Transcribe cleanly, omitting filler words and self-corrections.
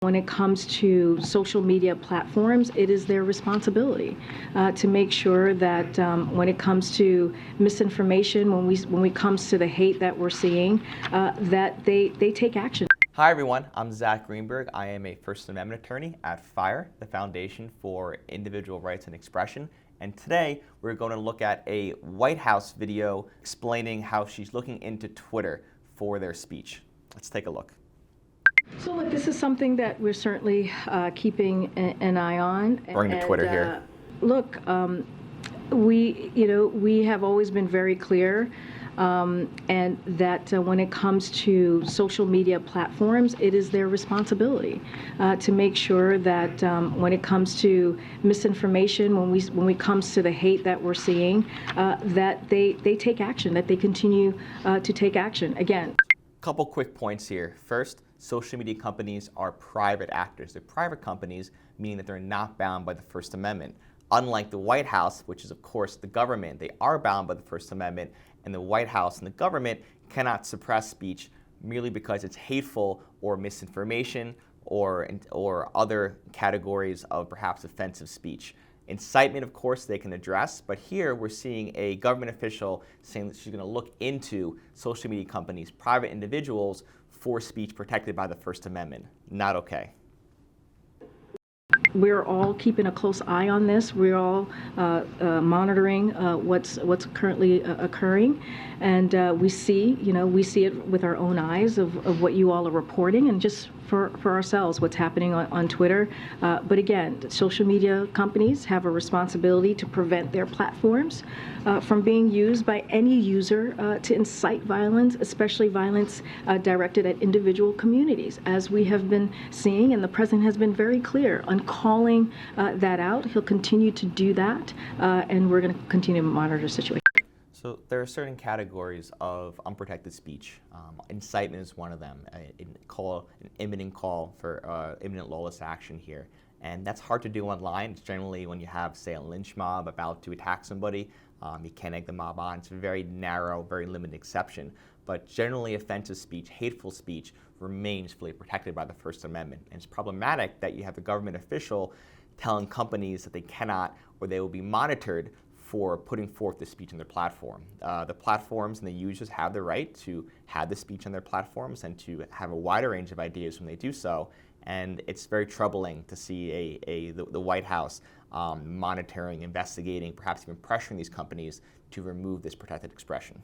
When it comes to social media platforms, it is their responsibility to make sure that when it comes to misinformation, when we comes to the hate that we're seeing, that they take action. Hi everyone, I'm Zach Greenberg. I am a First Amendment attorney at FIRE, the Foundation for Individual Rights and Expression. And today we're going to look at a White House video explaining how she's looking into Twitter for their speech. Let's take a look. So look, this is something that we're certainly keeping an eye on. Bring to Twitter here. Look, we have always been very clear, and that when it comes to social media platforms, it is their responsibility to make sure that when it comes to misinformation, when we comes to the hate that we're seeing, that they take action, that they continue to take action. Again. Couple quick points here. First, social media companies are private actors. They're private companies, meaning that they're not bound by the First Amendment. Unlike the White House, which is of course the government, they are bound by the First Amendment, and the White House and the government cannot suppress speech merely because it's hateful or misinformation or other categories of perhaps offensive speech. Incitement, of course, they can address, but here we're seeing a government official saying that she's going to look into social media companies, private individuals, for speech protected by the First Amendment. Not okay. We're all keeping a close eye on this. We're all monitoring what's currently occurring, and we see it with our own eyes of what you all are reporting, and just for ourselves what's happening on Twitter. But again, social media companies have a responsibility to prevent their platforms from being used by any user to incite violence, especially violence directed at individual communities, as we have been seeing, and the president has been very clear on calling that out. He'll continue to do that, and we're going to continue to monitor the situation. So there are certain categories of unprotected speech. Incitement is one of them. An imminent call for imminent lawless action here. And that's hard to do online. It's generally when you have, say, a lynch mob about to attack somebody. You can't egg the mob on. It's a very narrow, very limited exception. But generally offensive speech, hateful speech, remains fully protected by the First Amendment. And it's problematic that you have a government official telling companies that they cannot or they will be monitored for putting forth the speech on their platform. The platforms and the users have the right to have the speech on their platforms and to have a wider range of ideas when they do so. And it's very troubling to see the White House monitoring, investigating, perhaps even pressuring these companies to remove this protected expression.